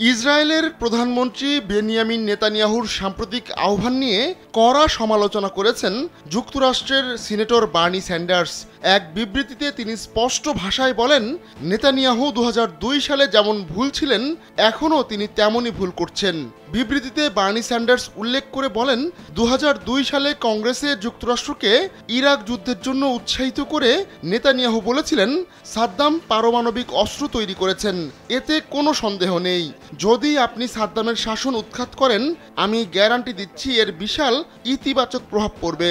ইসরায়েলের প্রধানমন্ত্রী বেনিয়ামিন নেতানিয়াহুর সাম্প্রতিক আহ্বান নিয়ে কড়া সমালোচনা করেছেন যুক্তরাষ্ট্রের সিনেটর বার্নি স্যান্ডার্স। এক বিবৃতিতে তিনি স্পষ্ট ভাষায় বলেন, নেতানিয়াহু 2002 সালে যেমন ভুল ছিলেন, এখনও তিনি তেমনই ভুল করছেন। বিবৃতিতে বার্নি স্যান্ডার্স উল্লেখ করে বলেন, 2002 সালে কংগ্রেসে যুক্তরাষ্ট্রকে ইরাক যুদ্ধের জন্য উৎসাহিত করে নেতানিয়াহু বলেছিলেন, সাদ্দাম পারমাণবিক অস্ত্র তৈরি করেছেন, এতে কোনো সন্দেহ নেই। যদি আপনি সাদ্দামের শাসন উৎখাত করেন, আমি গ্যারান্টি দিচ্ছি এর বিশাল ইতিবাচক প্রভাব পড়বে।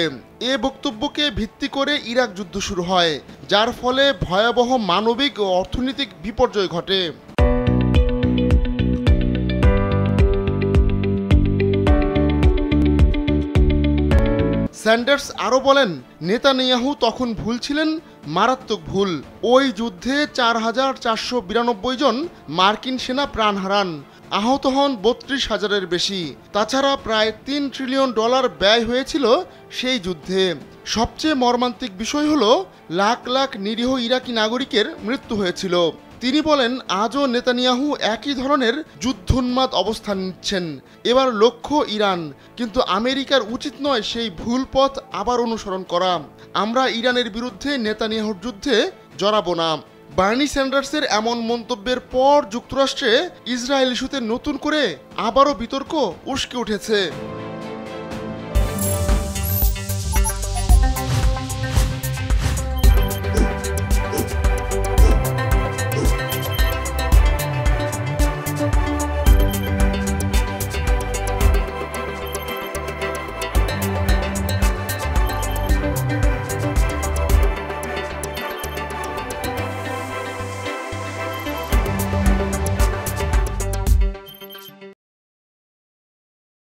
এ বক্তব্যকে ভিত্তি করে ইরাক যুদ্ধ শুরু হয়, যার ফলে ভয়াবহ মানবিক ও অর্থনৈতিক বিপর্যয় ঘটে। স্যান্ডার্স আরও বলেন, নেতানিয়াহু তখন ভুল ছিলেন, মারাত্মক ভুল। ওই যুদ্ধে 4492 জন মার্কিন সেনা প্রাণ হারান, আহত হন 32,000-এর বেশি। তাছাড়া প্রায় $3 ট্রিলিয়ন ব্যয় হয়েছিল সেই যুদ্ধে। সবচেয়ে মর্মান্তিক বিষয় হলো, লাখ লাখ নিরীহ ইরাকি নাগরিকের মৃত্যু হয়েছিল। তিনি বলেন, আজও নেতানিয়াহু একই ধরনের যুদ্ধোন্মাদ অবস্থান নিচ্ছেন। এবার লক্ষ্য ইরান, কিন্তু আমেরিকার উচিত নয় সেই ভুল পথ আবার অনুসরণ করা। আমরা ইরানের বিরুদ্ধে নেতানিয়াহুর যুদ্ধে জড়াবো না। বার্নি স্যান্ডার্সের এমন মন্তব্যের পর যুক্তরাষ্ট্রে ইসরায়েল ইস্যুতে নতুন করে আবারও বিতর্ক উস্কে উঠেছে।